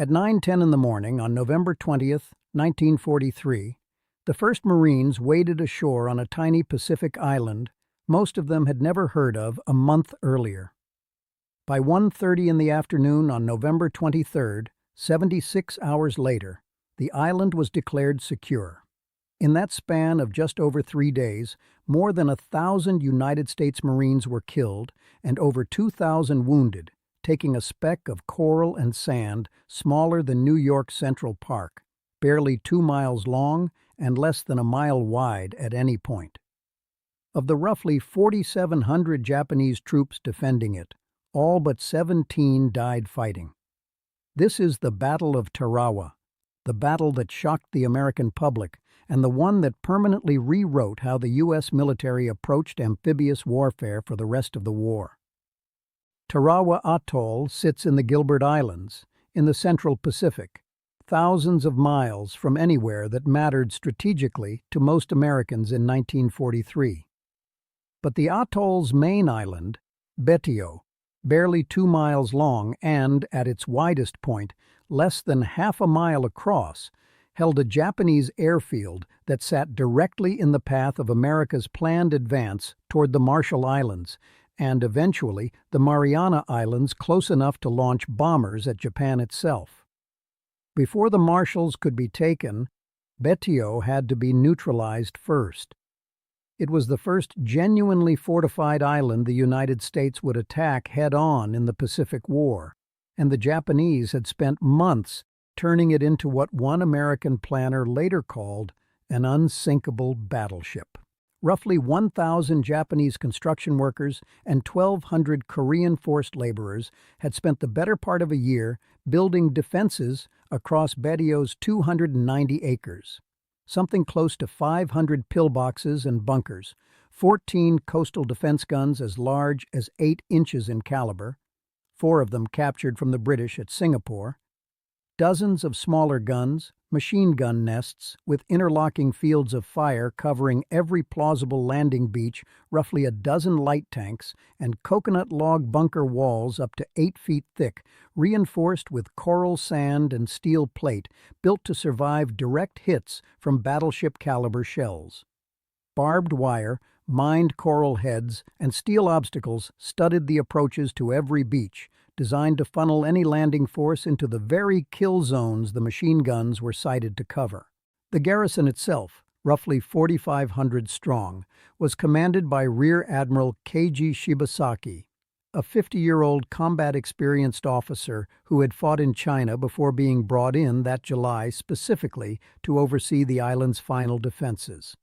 At 9:10 in the morning on November 20th, 1943, the first Marines waded ashore on a tiny Pacific island most of them had never heard of a month earlier. By 1:30 in the afternoon on November 23rd, 76 hours later, the island was declared secure. In that span of just over 3 days, more than 1,000 United States Marines were killed and over 2,000 wounded, taking a speck of coral and sand smaller than New York Central Park, barely 2 miles long and less than a mile wide at any point. Of the roughly 4,700 Japanese troops defending it, all but 17 died fighting. This is the Battle of Tarawa, the battle that shocked the American public and the one that permanently rewrote how the U.S. military approached amphibious warfare for the rest of the war. Tarawa Atoll sits in the Gilbert Islands, in the Central Pacific, thousands of miles from anywhere that mattered strategically to most Americans in 1943. But the atoll's main island, Betio, barely 2 miles long and, at its widest point, less than half a mile across, held a Japanese airfield that sat directly in the path of America's planned advance toward the Marshall Islands, and eventually the Mariana Islands close enough to launch bombers at Japan itself. Before the Marshalls could be taken, Betio had to be neutralized first. It was the first genuinely fortified island the United States would attack head-on in the Pacific War, and the Japanese had spent months turning it into what one American planner later called an unsinkable battleship. Roughly 1,000 Japanese construction workers and 1,200 Korean forced laborers had spent the better part of a year building defenses across Betio's 290 acres. Something close to 500 pillboxes and bunkers, 14 coastal defense guns as large as 8 inches in caliber, 4 of them captured from the British at Singapore, dozens of smaller guns, machine gun nests with interlocking fields of fire covering every plausible landing beach, roughly a dozen light tanks, and coconut log bunker walls up to 8 feet thick, reinforced with coral sand and steel plate, built to survive direct hits from battleship-caliber shells. Barbed wire, mined coral heads, and steel obstacles studded the approaches to every beach, designed to funnel any landing force into the very kill zones the machine guns were sighted to cover. The garrison itself, roughly 4,500 strong, was commanded by Rear Admiral Keiji Shibasaki, a 50-year-old combat-experienced officer who had fought in China before being brought in that July specifically to oversee the island's final defenses.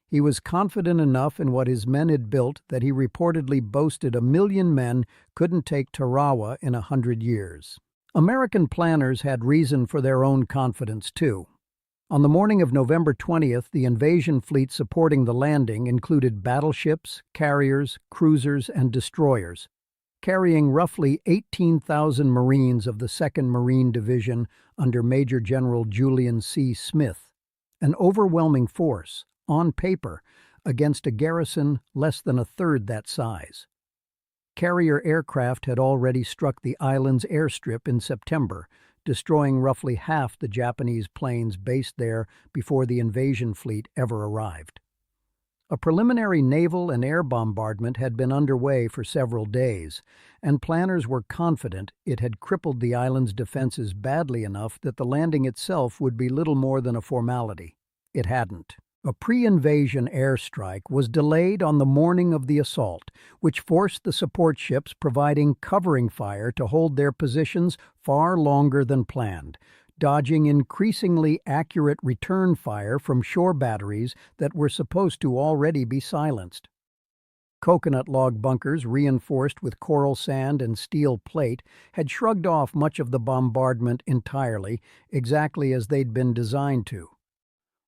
He was confident enough in what his men had built that he reportedly boasted 1,000,000 men couldn't take Tarawa in 100 years. American planners had reason for their own confidence, too. On the morning of November 20th, the invasion fleet supporting the landing included battleships, carriers, cruisers, and destroyers, carrying roughly 18,000 Marines of the 2nd Marine Division under Major General Julian C. Smith, an overwhelming force, on paper, against a garrison less than a third that size. Carrier aircraft had already struck the island's airstrip in September, destroying roughly half the Japanese planes based there before the invasion fleet ever arrived. A preliminary naval and air bombardment had been underway for several days, and planners were confident it had crippled the island's defenses badly enough that the landing itself would be little more than a formality. It hadn't. A pre-invasion airstrike was delayed on the morning of the assault, which forced the support ships providing covering fire to hold their positions far longer than planned, dodging increasingly accurate return fire from shore batteries that were supposed to already be silenced. Coconut log bunkers reinforced with coral sand and steel plate had shrugged off much of the bombardment entirely, exactly as they'd been designed to.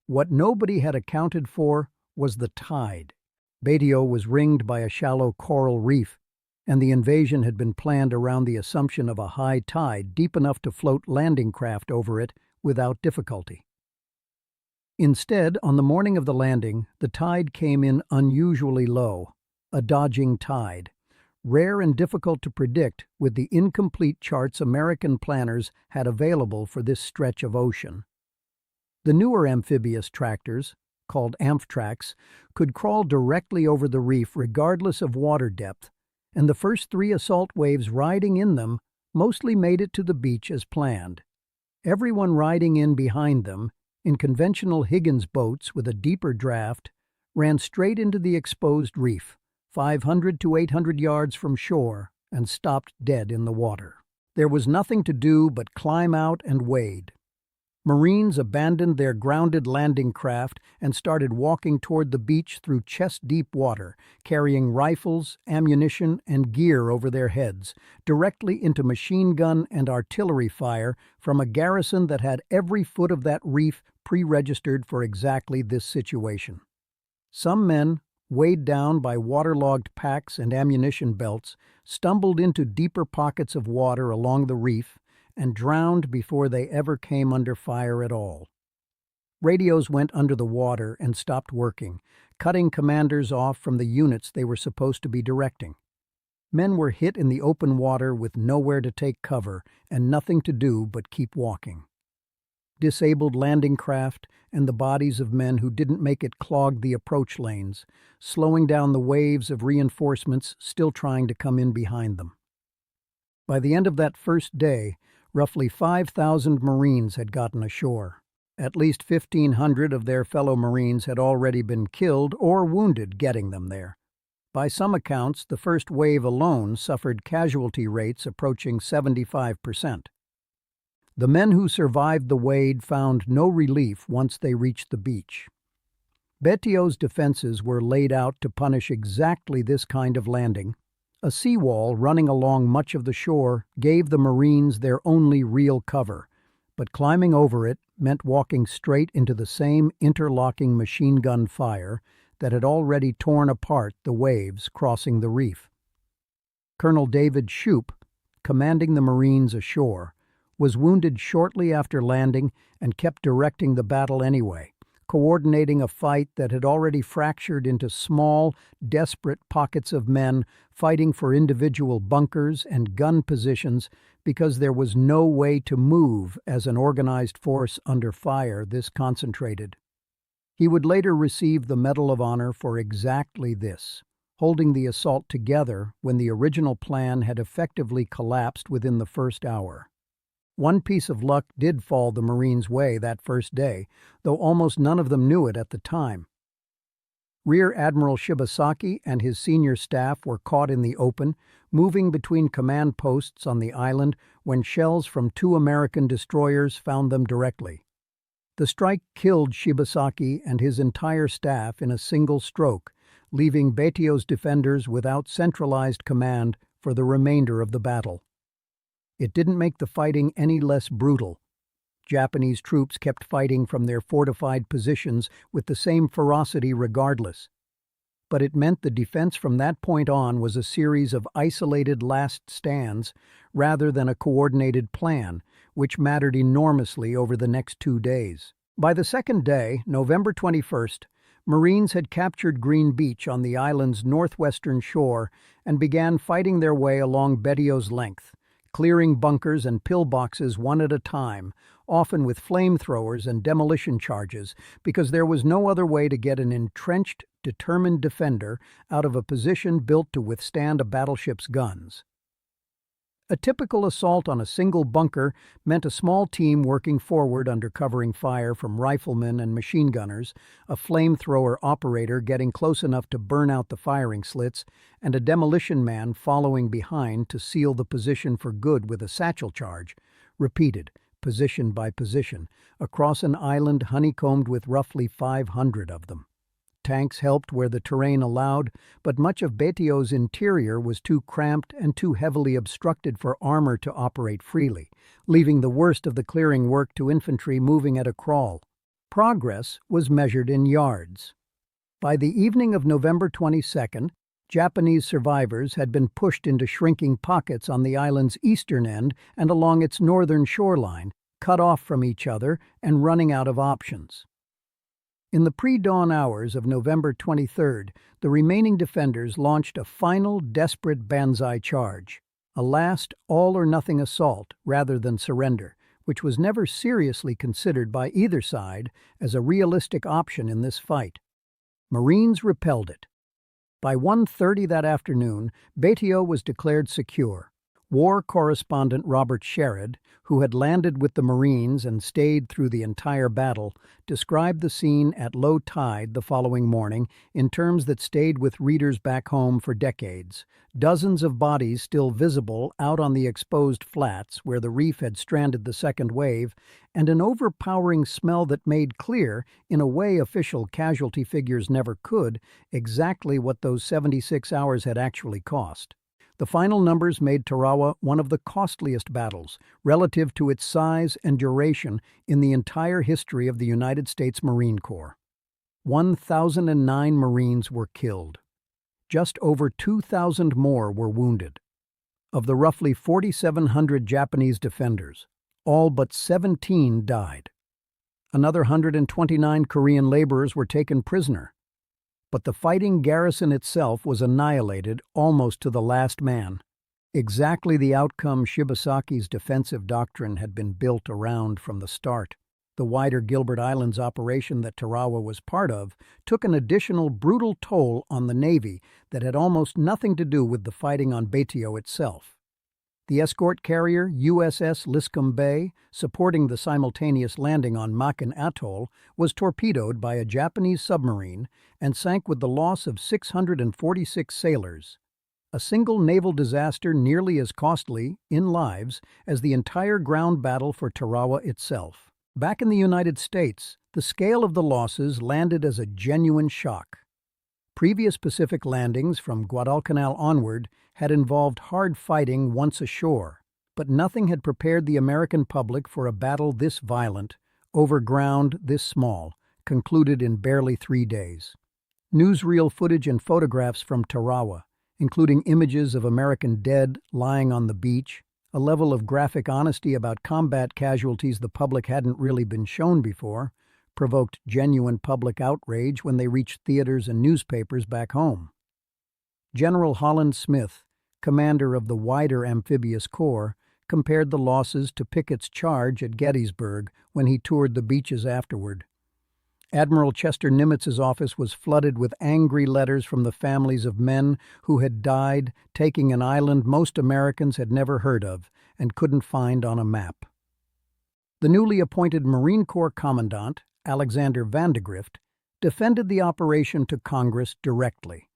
What nobody had accounted for was the tide. Betio was ringed by a shallow coral reef, and the invasion had been planned around the assumption of a high tide deep enough to float landing craft over it without difficulty. Instead, on the morning of the landing, the tide came in unusually low, a dodging tide, rare and difficult to predict with the incomplete charts American planners had available for this stretch of ocean. The newer amphibious tractors, called Amphtrax, could crawl directly over the reef regardless of water depth, and the first 3 assault waves riding in them mostly made it to the beach as planned. Everyone riding in behind them, in conventional Higgins boats with a deeper draft, ran straight into the exposed reef, 500 to 800 yards from shore, and stopped dead in the water. There was nothing to do but climb out and wade. Marines abandoned their grounded landing craft and started walking toward the beach through chest-deep water, carrying rifles, ammunition, and gear over their heads, directly into machine gun and artillery fire from a garrison that had every foot of that reef pre-registered for exactly this situation. Some men, weighed down by waterlogged packs and ammunition belts, stumbled into deeper pockets of water along the reef and drowned before they ever came under fire at all. Radios went under the water and stopped working, cutting commanders off from the units they were supposed to be directing. Men were hit in the open water with nowhere to take cover and nothing to do but keep walking. Disabled landing craft and the bodies of men who didn't make it clogged the approach lanes, slowing down the waves of reinforcements still trying to come in behind them. By the end of that first day, roughly 5,000 Marines had gotten ashore. At least 1,500 of their fellow Marines had already been killed or wounded getting them there. By some accounts, the first wave alone suffered casualty rates approaching 75%. The men who survived the wade found no relief once they reached the beach. Betio's defenses were laid out to punish exactly this kind of landing. A seawall running along much of the shore gave the Marines their only real cover, but climbing over it meant walking straight into the same interlocking machine gun fire that had already torn apart the waves crossing the reef. Colonel David Shoup, commanding the Marines ashore, was wounded shortly after landing and kept directing the battle anyway, coordinating a fight that had already fractured into small, desperate pockets of men fighting for individual bunkers and gun positions because there was no way to move as an organized force under fire this concentrated. He would later receive the Medal of Honor for exactly this, holding the assault together when the original plan had effectively collapsed within the first hour. One piece of luck did fall the Marines' way that first day, though almost none of them knew it at the time. Rear Admiral Shibasaki and his senior staff were caught in the open, moving between command posts on the island when shells from 2 American destroyers found them directly. The strike killed Shibasaki and his entire staff in a single stroke, leaving Betio's defenders without centralized command for the remainder of the battle. It didn't make the fighting any less brutal. Japanese troops kept fighting from their fortified positions with the same ferocity regardless. But it meant the defense from that point on was a series of isolated last stands rather than a coordinated plan, which mattered enormously over the next 2 days. By the second day, November 21st, Marines had captured Green Beach on the island's northwestern shore and began fighting their way along Betio's length, clearing bunkers and pillboxes one at a time, often with flamethrowers and demolition charges, because there was no other way to get an entrenched, determined defender out of a position built to withstand a battleship's guns. A typical assault on a single bunker meant a small team working forward under covering fire from riflemen and machine gunners, a flamethrower operator getting close enough to burn out the firing slits, and a demolition man following behind to seal the position for good with a satchel charge, repeated, position by position, across an island honeycombed with roughly 500 of them. Tanks helped where the terrain allowed, but much of Betio's interior was too cramped and too heavily obstructed for armor to operate freely, leaving the worst of the clearing work to infantry moving at a crawl. Progress was measured in yards. By the evening of November 22nd, Japanese survivors had been pushed into shrinking pockets on the island's eastern end and along its northern shoreline, cut off from each other and running out of options. In the pre-dawn hours of November 23rd, the remaining defenders launched a final, desperate banzai charge, a last all-or-nothing assault rather than surrender, which was never seriously considered by either side as a realistic option in this fight. Marines repelled it. By 1:30 that afternoon, Betio was declared secure. War correspondent Robert Sherrod, who had landed with the Marines and stayed through the entire battle, described the scene at low tide the following morning in terms that stayed with readers back home for decades. Dozens of bodies still visible out on the exposed flats where the reef had stranded the second wave, and an overpowering smell that made clear, in a way official casualty figures never could, exactly what those 76 hours had actually cost. The final numbers made Tarawa one of the costliest battles, relative to its size and duration, in the entire history of the United States Marine Corps. 1,009 Marines were killed. Just over 2,000 more were wounded. Of the roughly 4,700 Japanese defenders, all but 17 died. Another 129 Korean laborers were taken prisoner. But the fighting garrison itself was annihilated almost to the last man. Exactly the outcome Shibasaki's defensive doctrine had been built around from the start. The wider Gilbert Islands operation that Tarawa was part of took an additional brutal toll on the Navy that had almost nothing to do with the fighting on Betio itself. The escort carrier USS Liscum Bay, supporting the simultaneous landing on Makin Atoll, was torpedoed by a Japanese submarine and sank with the loss of 646 sailors. A single naval disaster nearly as costly, in lives, as the entire ground battle for Tarawa itself. Back in the United States, the scale of the losses landed as a genuine shock. Previous Pacific landings from Guadalcanal onward had involved hard fighting once ashore, but nothing had prepared the American public for a battle this violent, over ground this small, concluded in barely 3 days. Newsreel footage and photographs from Tarawa, including images of American dead lying on the beach, a level of graphic honesty about combat casualties the public hadn't really been shown before, provoked genuine public outrage when they reached theaters and newspapers back home. General Holland Smith, commander of the wider Amphibious Corps, compared the losses to Pickett's charge at Gettysburg when he toured the beaches afterward. Admiral Chester Nimitz's office was flooded with angry letters from the families of men who had died taking an island most Americans had never heard of and couldn't find on a map. The newly appointed Marine Corps Commandant, Alexander Vandegrift, defended the operation to Congress directly,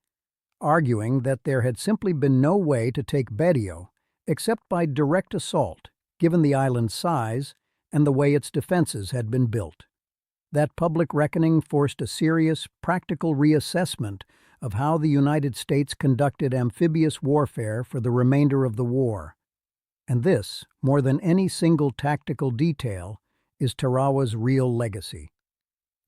arguing that there had simply been no way to take Betio except by direct assault, given the island's size and the way its defenses had been built. That public reckoning forced a serious, practical reassessment of how the United States conducted amphibious warfare for the remainder of the war. And this, more than any single tactical detail, is Tarawa's real legacy.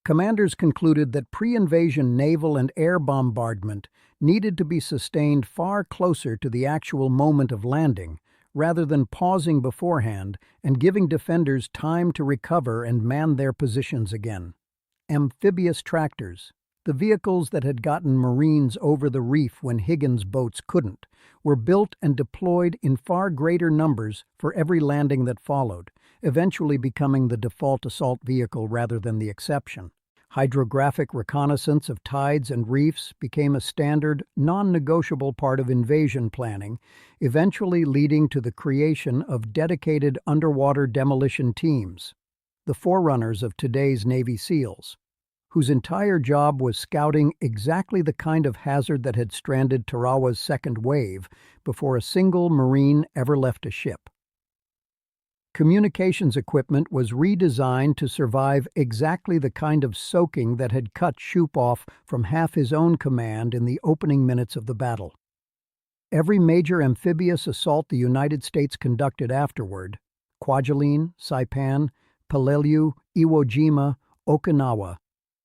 Commanders concluded that pre-invasion naval and air bombardment needed to be sustained far closer to the actual moment of landing, rather than pausing beforehand and giving defenders time to recover and man their positions again. Amphibious tractors, the vehicles that had gotten Marines over the reef when Higgins' boats couldn't, were built and deployed in far greater numbers for every landing that followed, eventually becoming the default assault vehicle rather than the exception. Hydrographic reconnaissance of tides and reefs became a standard, non-negotiable part of invasion planning, eventually leading to the creation of dedicated underwater demolition teams, the forerunners of today's Navy SEALs, whose entire job was scouting exactly the kind of hazard that had stranded Tarawa's second wave before a single Marine ever left a ship. Communications equipment was redesigned to survive exactly the kind of soaking that had cut Shoup off from half his own command in the opening minutes of the battle. Every major amphibious assault the United States conducted afterward, Kwajalein, Saipan, Peleliu, Iwo Jima, Okinawa,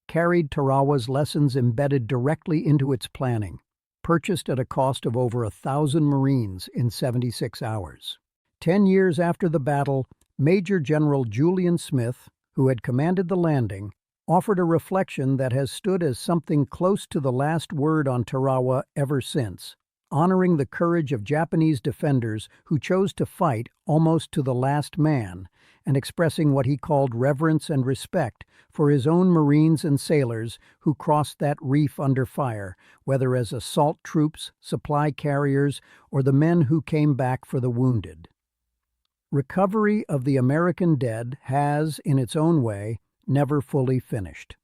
carried Tarawa's lessons embedded directly into its planning, purchased at a cost of over 1,000 Marines in 76 hours. 10 years after the battle, Major General Julian Smith, who had commanded the landing, offered a reflection that has stood as something close to the last word on Tarawa ever since, honoring the courage of Japanese defenders who chose to fight almost to the last man, and expressing what he called reverence and respect for his own Marines and sailors who crossed that reef under fire, whether as assault troops, supply carriers, or the men who came back for the wounded. Recovery of the American dead has, in its own way, never fully finished.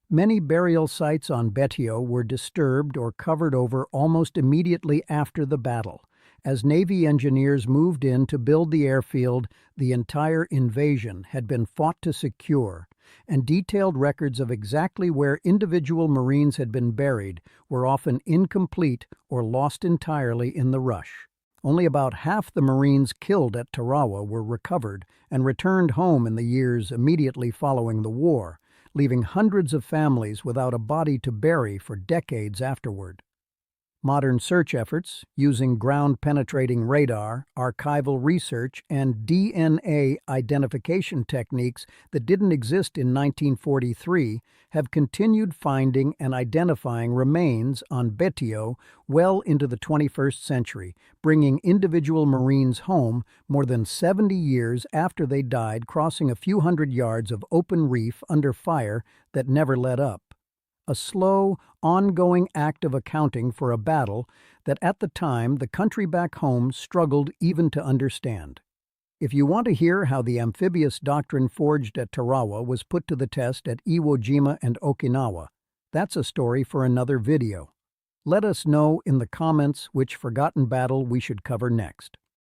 Many burial sites on Betio were disturbed or covered over almost immediately after the battle. As Navy engineers moved in to build the airfield, the entire invasion had been fought to secure, and detailed records of exactly where individual Marines had been buried were often incomplete or lost entirely in the rush. Only about half the Marines killed at Tarawa were recovered and returned home in the years immediately following the war, leaving hundreds of families without a body to bury for decades afterward. Modern search efforts, using ground-penetrating radar, archival research, and DNA identification techniques that didn't exist in 1943, have continued finding and identifying remains on Betio well into the 21st century, bringing individual Marines home more than 70 years after they died crossing a few hundred yards of open reef under fire that never let up. A slow, ongoing act of accounting for a battle that at the time the country back home struggled even to understand. If you want to hear how the amphibious doctrine forged at Tarawa was put to the test at Iwo Jima and Okinawa, that's a story for another video. Let us know in the comments which forgotten battle we should cover next.